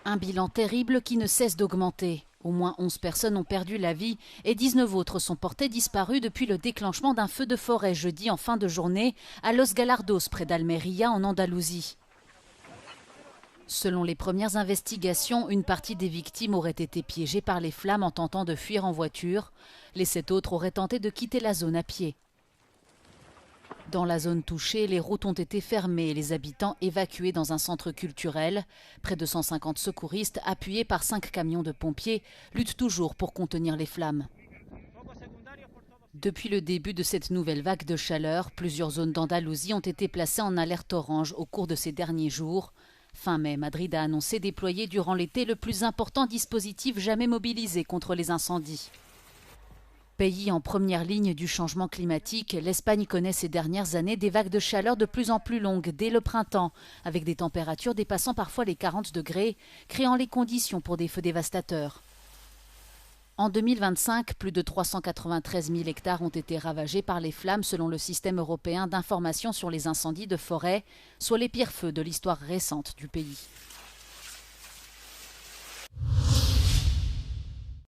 Un bilan terrible qui ne cesse d'augmenter. Au moins 11 personnes ont perdu la vie et 19 autres sont portées disparues depuis le déclenchement d'un feu de forêt jeudi en fin de journée à Los Galardos, près d'Almería, en Andalousie. Selon les premières investigations, une partie des victimes aurait été piégée par les flammes en tentant de fuir en voiture. Les 7 autres auraient tenté de quitter la zone à pied. Dans la zone touchée, les routes ont été fermées et les habitants évacués dans un centre culturel. Près de 150 secouristes, appuyés par 5 camions de pompiers, luttent toujours pour contenir les flammes. Depuis le début de cette nouvelle vague de chaleur, plusieurs zones d'Andalousie ont été placées en alerte orange au cours de ces derniers jours. Fin mai, Madrid a annoncé déployer durant l'été le plus important dispositif jamais mobilisé contre les incendies. Pays en première ligne du changement climatique, l'Espagne connaît ces dernières années des vagues de chaleur de plus en plus longues dès le printemps, avec des températures dépassant parfois les 40 degrés, créant les conditions pour des feux dévastateurs. En 2025, plus de 393 000 hectares ont été ravagés par les flammes selon le système européen d'information sur les incendies de forêt, soit les pires feux de l'histoire récente du pays.